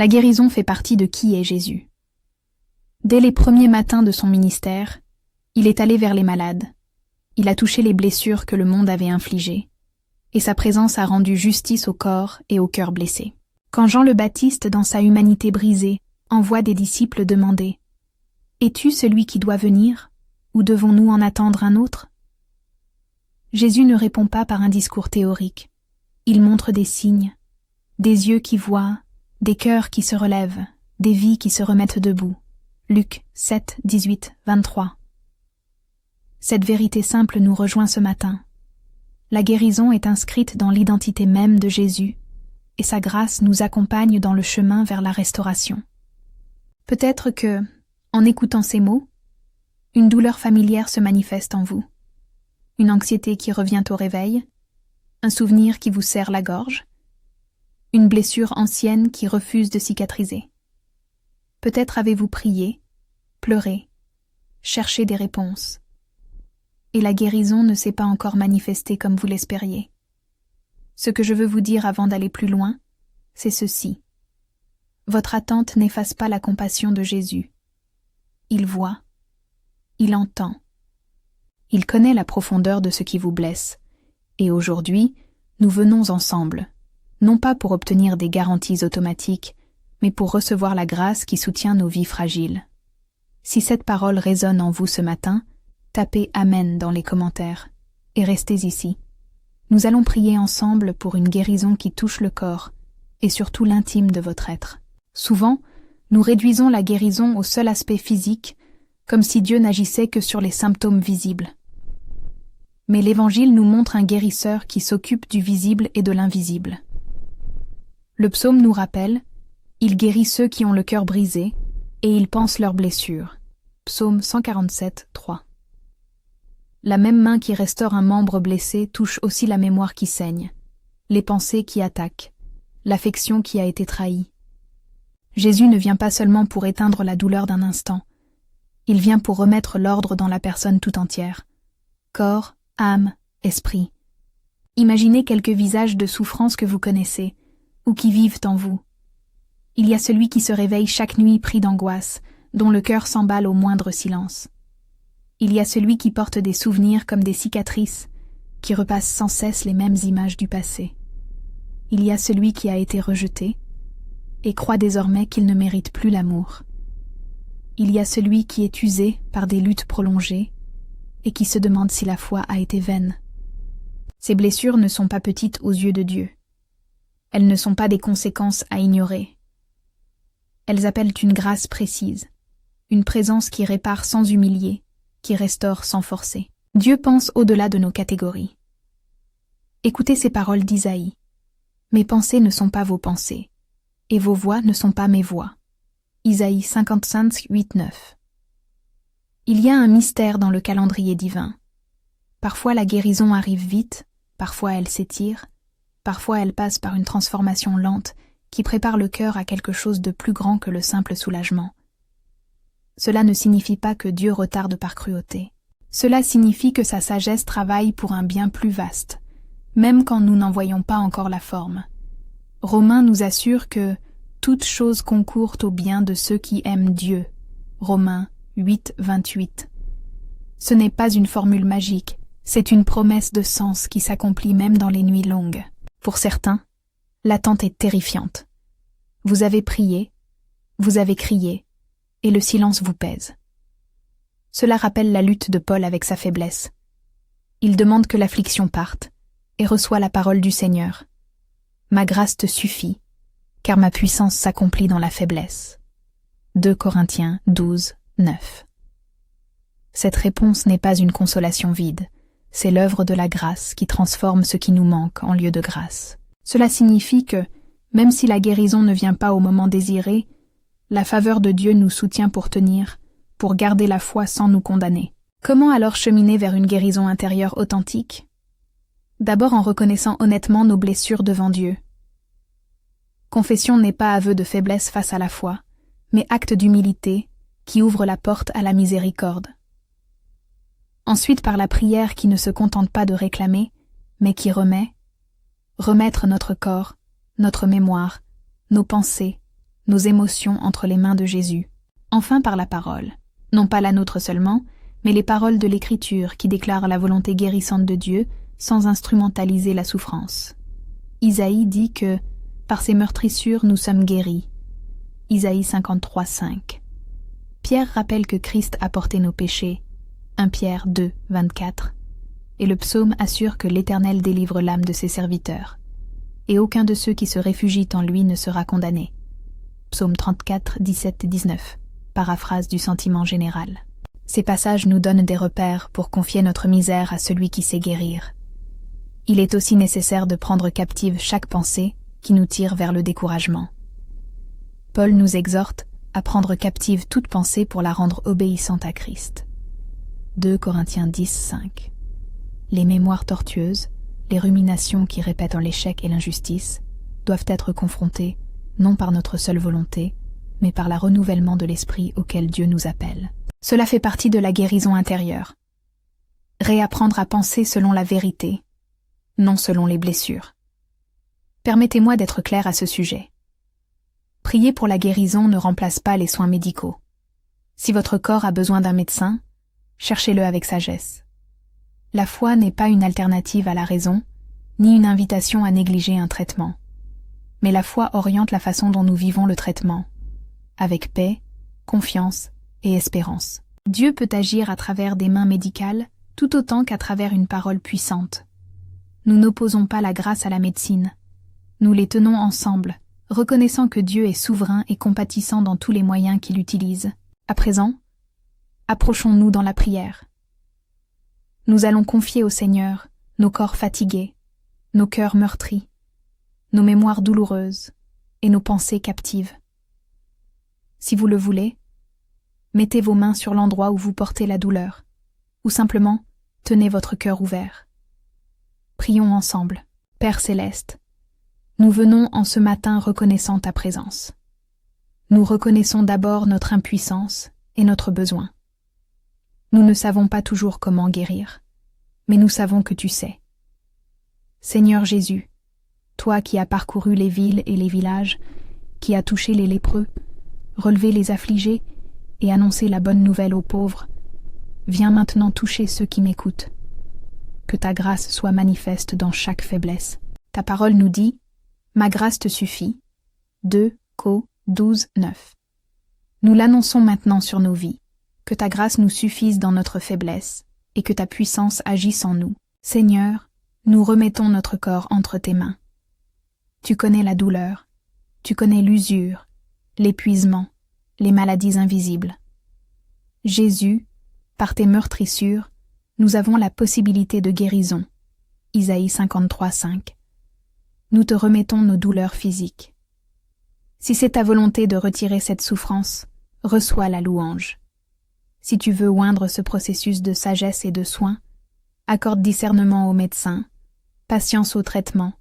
La guérison fait partie de qui est Jésus. Dès les premiers matins de son ministère, il est allé vers les malades. Il a touché les blessures que le monde avait infligées, et sa présence a rendu justice au corps et au cœur blessés. Quand Jean le Baptiste, dans sa humanité brisée, envoie des disciples demander « Es-tu celui qui doit venir, ou devons-nous en attendre un autre ?» Jésus ne répond pas par un discours théorique. Il montre des signes, des yeux qui voient, des cœurs qui se relèvent, des vies qui se remettent debout. Luc 7, 18, 23. Cette vérité simple nous rejoint ce matin. La guérison est inscrite dans l'identité même de Jésus, et sa grâce nous accompagne dans le chemin vers la restauration. Peut-être que, en écoutant ces mots, une douleur familière se manifeste en vous, une anxiété qui revient au réveil, un souvenir qui vous serre la gorge, une blessure ancienne qui refuse de cicatriser. Peut-être avez-vous prié, pleuré, cherché des réponses, et la guérison ne s'est pas encore manifestée comme vous l'espériez. Ce que je veux vous dire avant d'aller plus loin, c'est ceci. Votre attente n'efface pas la compassion de Jésus. Il voit, il entend. Il connaît la profondeur de ce qui vous blesse, et aujourd'hui, nous venons ensemble, non pas pour obtenir des garanties automatiques, mais pour recevoir la grâce qui soutient nos vies fragiles. Si cette parole résonne en vous ce matin, tapez « Amen » dans les commentaires, et restez ici. Nous allons prier ensemble pour une guérison qui touche le corps, et surtout l'intime de votre être. Souvent, nous réduisons la guérison au seul aspect physique, comme si Dieu n'agissait que sur les symptômes visibles. Mais l'Évangile nous montre un guérisseur qui s'occupe du visible et de l'invisible. Le psaume nous rappelle « Il guérit ceux qui ont le cœur brisé, et il pense leurs blessures » Psaume 147, 3. La même main qui restaure un membre blessé touche aussi la mémoire qui saigne, les pensées qui attaquent, l'affection qui a été trahie. Jésus ne vient pas seulement pour éteindre la douleur d'un instant, il vient pour remettre l'ordre dans la personne tout entière. Corps, âme, esprit. Imaginez quelques visages de souffrance que vous connaissez, ou qui vivent en vous. Il y a celui qui se réveille chaque nuit pris d'angoisse, dont le cœur s'emballe au moindre silence. Il y a celui qui porte des souvenirs comme des cicatrices, qui repasse sans cesse les mêmes images du passé. Il y a celui qui a été rejeté, et croit désormais qu'il ne mérite plus l'amour. Il y a celui qui est usé par des luttes prolongées, et qui se demande si la foi a été vaine. Ces blessures ne sont pas petites aux yeux de Dieu. Elles ne sont pas des conséquences à ignorer. Elles appellent une grâce précise, une présence qui répare sans humilier, qui restaure sans forcer. Dieu pense au-delà de nos catégories. Écoutez ces paroles d'Isaïe. « Mes pensées ne sont pas vos pensées, et vos voix ne sont pas mes voix. » Isaïe 55, 8, 9. Il y a un mystère dans le calendrier divin. Parfois la guérison arrive vite, parfois elle s'étire, parfois elle passe par une transformation lente qui prépare le cœur à quelque chose de plus grand que le simple soulagement. Cela ne signifie pas que Dieu retarde par cruauté. Cela signifie que sa sagesse travaille pour un bien plus vaste, même quand nous n'en voyons pas encore la forme. Romains nous assure que « toute chose concourt au bien de ceux qui aiment Dieu » Romains 8, 28. Ce n'est pas une formule magique, c'est une promesse de sens qui s'accomplit même dans les nuits longues. Pour certains, l'attente est terrifiante. Vous avez prié, vous avez crié, et le silence vous pèse. Cela rappelle la lutte de Paul avec sa faiblesse. Il demande que l'affliction parte, et reçoit la parole du Seigneur. « Ma grâce te suffit, car ma puissance s'accomplit dans la faiblesse. » 2 Corinthiens 12, 9. Cette réponse n'est pas une consolation vide, c'est l'œuvre de la grâce qui transforme ce qui nous manque en lieu de grâce. Cela signifie que, même si la guérison ne vient pas au moment désiré, la faveur de Dieu nous soutient pour tenir, pour garder la foi sans nous condamner. Comment alors cheminer vers une guérison intérieure authentique ? D'abord en reconnaissant honnêtement nos blessures devant Dieu. Confession n'est pas aveu de faiblesse face à la foi, mais acte d'humilité qui ouvre la porte à la miséricorde. Ensuite par la prière qui ne se contente pas de réclamer, mais qui remettre notre corps, notre mémoire, nos pensées, nos émotions entre les mains de Jésus. Enfin par la parole, non pas la nôtre seulement, mais les paroles de l'Écriture qui déclarent la volonté guérissante de Dieu sans instrumentaliser la souffrance. Isaïe dit que « par ses meurtrissures nous sommes guéris ». Isaïe 53, 5. Pierre rappelle que Christ a porté nos péchés. 1 Pierre 2, 24. Et le psaume assure que l'Éternel délivre l'âme de ses serviteurs. Et aucun de ceux qui se réfugient en lui ne sera condamné. Psaume 34, 17 et 19. Paraphrase du sentiment général. Ces passages nous donnent des repères pour confier notre misère à celui qui sait guérir. Il est aussi nécessaire de prendre captive chaque pensée qui nous tire vers le découragement. Paul nous exhorte à prendre captive toute pensée pour la rendre obéissante à Christ. 2 Corinthiens 10, 5. Les mémoires tortueuses, les ruminations qui répètent l'échec et l'injustice, doivent être confrontées, non par notre seule volonté, mais par le renouvellement de l'esprit auquel Dieu nous appelle. Cela fait partie de la guérison intérieure. Réapprendre à penser selon la vérité, non selon les blessures. Permettez-moi d'être clair à ce sujet. Prier pour la guérison ne remplace pas les soins médicaux. Si votre corps a besoin d'un médecin, cherchez-le avec sagesse. La foi n'est pas une alternative à la raison, ni une invitation à négliger un traitement. Mais la foi oriente la façon dont nous vivons le traitement, avec paix, confiance et espérance. Dieu peut agir à travers des mains médicales, tout autant qu'à travers une parole puissante. Nous n'opposons pas la grâce à la médecine. Nous les tenons ensemble, reconnaissant que Dieu est souverain et compatissant dans tous les moyens qu'il utilise. À présent, approchons-nous dans la prière. Nous allons confier au Seigneur nos corps fatigués, nos cœurs meurtris, nos mémoires douloureuses et nos pensées captives. Si vous le voulez, mettez vos mains sur l'endroit où vous portez la douleur, ou simplement tenez votre cœur ouvert. Prions ensemble. Père céleste, nous venons en ce matin reconnaissant ta présence. Nous reconnaissons d'abord notre impuissance et notre besoin. Nous ne savons pas toujours comment guérir, mais nous savons que tu sais. Seigneur Jésus, toi qui as parcouru les villes et les villages, qui as touché les lépreux, relevé les affligés et annoncé la bonne nouvelle aux pauvres, viens maintenant toucher ceux qui m'écoutent. Que ta grâce soit manifeste dans chaque faiblesse. Ta parole nous dit « Ma grâce te suffit » 2 Co 12, 9. Nous l'annonçons maintenant sur nos vies. Que ta grâce nous suffise dans notre faiblesse et que ta puissance agisse en nous. Seigneur, nous remettons notre corps entre tes mains. Tu connais la douleur, tu connais l'usure, l'épuisement, les maladies invisibles. Jésus, par tes meurtrissures, nous avons la possibilité de guérison. Isaïe 53, 5. Nous te remettons nos douleurs physiques. Si c'est ta volonté de retirer cette souffrance, reçois la louange. Si tu veux oindre ce processus de sagesse et de soin, accorde discernement aux médecins, patience au traitement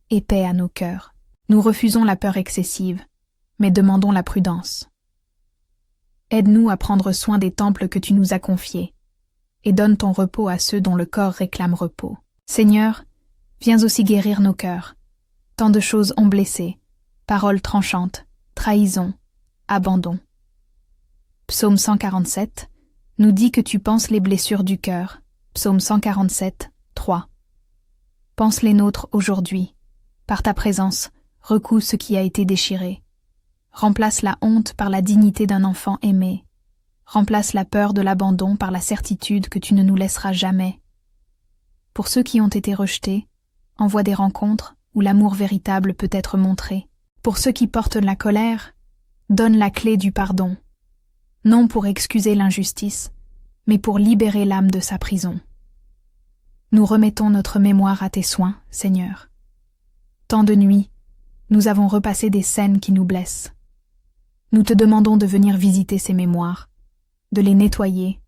et paix à nos cœurs. Nous refusons la peur excessive, mais demandons la prudence. Aide-nous à prendre soin des temples que tu nous as confiés, et donne ton repos à ceux dont le corps réclame repos. Seigneur, viens aussi guérir nos cœurs. Tant de choses ont blessé, paroles tranchantes, trahison, abandon. Psaume 147 nous dit que tu penses les blessures du cœur. Psaume 147, 3. Pense les nôtres aujourd'hui. Par ta présence, recoue ce qui a été déchiré. Remplace la honte par la dignité d'un enfant aimé. Remplace la peur de l'abandon par la certitude que tu ne nous laisseras jamais. Pour ceux qui ont été rejetés, envoie des rencontres où l'amour véritable peut être montré. Pour ceux qui portent la colère, donne la clé du pardon. Non pour excuser l'injustice, mais pour libérer l'âme de sa prison. Nous remettons notre mémoire à tes soins, Seigneur. Tant de nuits, nous avons repassé des scènes qui nous blessent. Nous te demandons de venir visiter ces mémoires, de les nettoyer,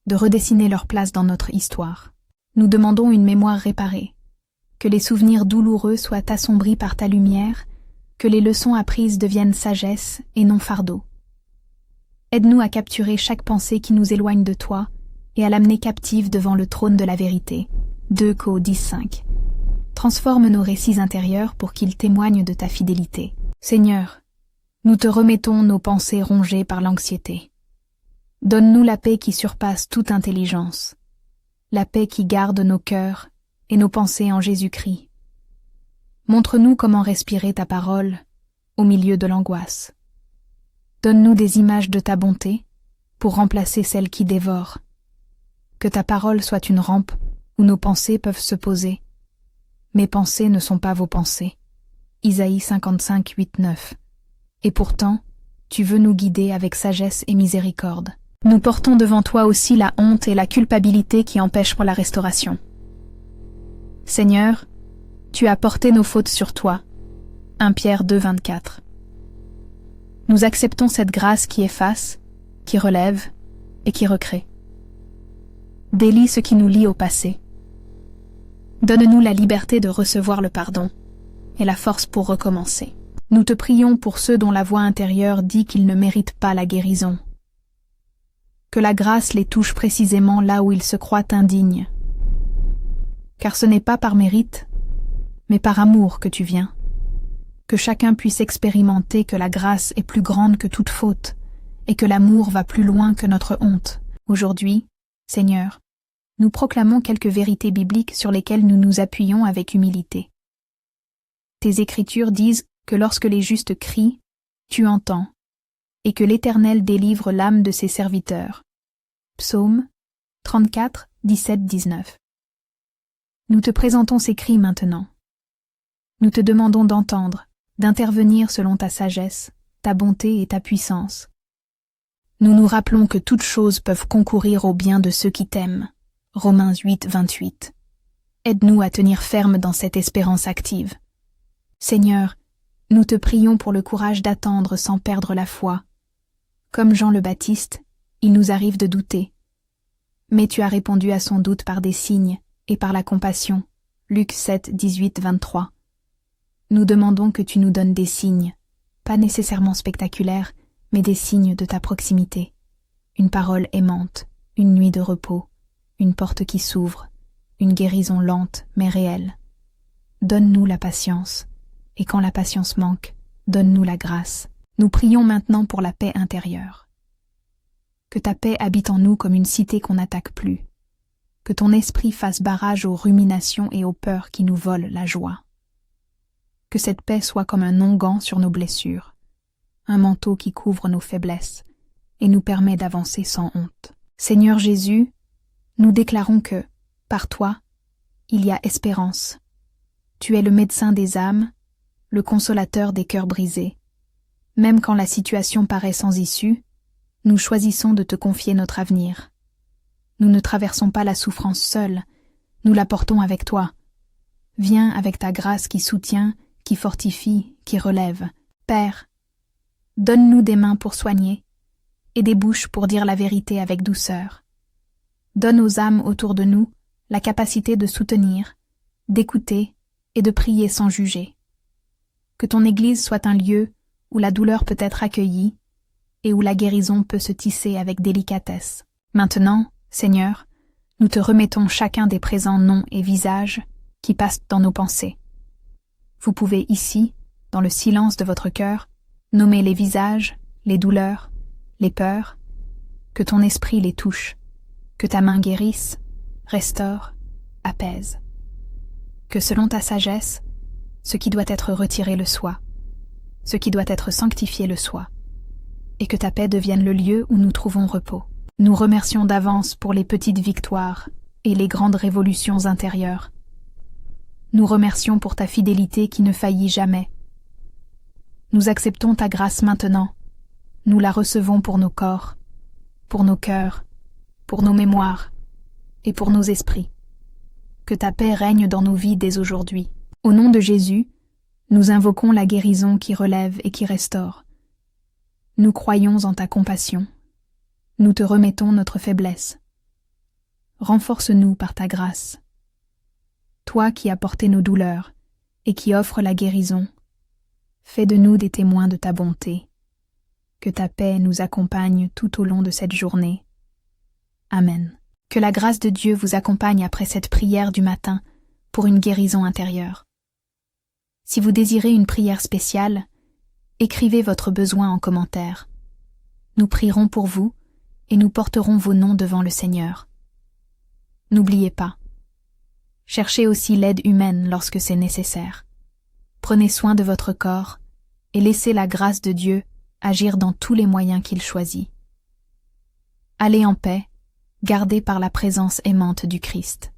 de redessiner leur place dans notre histoire. Nous demandons une mémoire réparée, que les souvenirs douloureux soient assombris par ta lumière, que les leçons apprises deviennent sagesse et non fardeau. Aide-nous à capturer chaque pensée qui nous éloigne de toi et à l'amener captive devant le trône de la vérité. 2 Co 10, 5. Transforme nos récits intérieurs pour qu'ils témoignent de ta fidélité. Seigneur, Nous te remettons nos pensées rongées par l'anxiété. Donne-nous la paix qui surpasse toute intelligence, la paix qui garde nos cœurs et nos pensées en Jésus-Christ. Montre-nous comment respirer ta parole au milieu de l'angoisse. Donne-nous des images de ta bonté pour remplacer celles qui dévorent. Que ta parole soit une rampe où nos pensées peuvent se poser. Mes pensées ne sont pas vos pensées. Isaïe 55, 8, 9. Et pourtant, tu veux nous guider avec sagesse et miséricorde. Nous portons devant toi aussi la honte et la culpabilité qui empêchent la restauration. Seigneur, tu as porté nos fautes sur toi. 1 Pierre 2, 24. Nous acceptons cette grâce qui efface, qui relève et qui recrée. Délie ce qui nous lie au passé. Donne-nous la liberté de recevoir le pardon et la force pour recommencer. Nous te prions pour ceux dont la voix intérieure dit qu'ils ne méritent pas la guérison. Que la grâce les touche précisément là où ils se croient indignes. Car ce n'est pas par mérite, mais par amour que tu viens. Que chacun puisse expérimenter que la grâce est plus grande que toute faute et que l'amour va plus loin que notre honte. Aujourd'hui, Seigneur, nous proclamons quelques vérités bibliques sur lesquelles nous nous appuyons avec humilité. Tes Écritures disent que lorsque les justes crient, tu entends, et que l'Éternel délivre l'âme de ses serviteurs. Psaume 34, 17, 19. Nous te présentons ces cris maintenant. Nous te demandons d'entendre, d'intervenir selon ta sagesse, ta bonté et ta puissance. Nous nous rappelons que toutes choses peuvent concourir au bien de ceux qui t'aiment. Romains 8, 28. Aide-nous à tenir ferme dans cette espérance active. Seigneur, nous te prions pour le courage d'attendre sans perdre la foi. Comme Jean le Baptiste, il nous arrive de douter. Mais tu as répondu à son doute par des signes et par la compassion. Luc 7, 18, 23. Nous demandons que tu nous donnes des signes, pas nécessairement spectaculaires, mais des signes de ta proximité. Une parole aimante, une nuit de repos, une porte qui s'ouvre, une guérison lente mais réelle. Donne-nous la patience, et quand la patience manque, donne-nous la grâce. Nous prions maintenant pour la paix intérieure. Que ta paix habite en nous comme une cité qu'on n'attaque plus. Que ton esprit fasse barrage aux ruminations et aux peurs qui nous volent la joie. Que cette paix soit comme un onguent sur nos blessures, un manteau qui couvre nos faiblesses et nous permet d'avancer sans honte. Seigneur Jésus, nous déclarons que, par toi, il y a espérance. Tu es le médecin des âmes, le consolateur des cœurs brisés. Même quand la situation paraît sans issue, nous choisissons de te confier notre avenir. Nous ne traversons pas la souffrance seuls, nous la portons avec toi. Viens avec ta grâce qui soutient, qui fortifie, qui relève. Père, donne-nous des mains pour soigner et des bouches pour dire la vérité avec douceur. Donne aux âmes autour de nous la capacité de soutenir, d'écouter et de prier sans juger. Que ton Église soit un lieu où la douleur peut être accueillie et où la guérison peut se tisser avec délicatesse. Maintenant, Seigneur, nous te remettons chacun des présents noms et visages qui passent dans nos pensées. Vous pouvez ici, dans le silence de votre cœur, nommer les visages, les douleurs, les peurs, que ton esprit les touche, que ta main guérisse, restaure, apaise. Que selon ta sagesse, ce qui doit être retiré le soit, ce qui doit être sanctifié le soit, et que ta paix devienne le lieu où nous trouvons repos. Nous remercions d'avance pour les petites victoires et les grandes révolutions intérieures. Nous remercions pour ta fidélité qui ne faillit jamais. Nous acceptons ta grâce maintenant. Nous la recevons pour nos corps, pour nos cœurs, pour nos mémoires et pour nos esprits. Que ta paix règne dans nos vies dès aujourd'hui. Au nom de Jésus, nous invoquons la guérison qui relève et qui restaure. Nous croyons en ta compassion. Nous te remettons notre faiblesse. Renforce-nous par ta grâce. Toi qui as porté nos douleurs et qui offres la guérison, fais de nous des témoins de ta bonté. Que ta paix nous accompagne tout au long de cette journée. Amen. Que la grâce de Dieu vous accompagne après cette prière du matin pour une guérison intérieure. Si vous désirez une prière spéciale, Écrivez votre besoin en commentaire. Nous prierons pour vous et nous porterons vos noms devant le Seigneur. N'oubliez pas. Cherchez aussi l'aide humaine lorsque c'est nécessaire. Prenez soin de votre corps et laissez la grâce de Dieu agir dans tous les moyens qu'il choisit. Allez en paix, gardés par la présence aimante du Christ.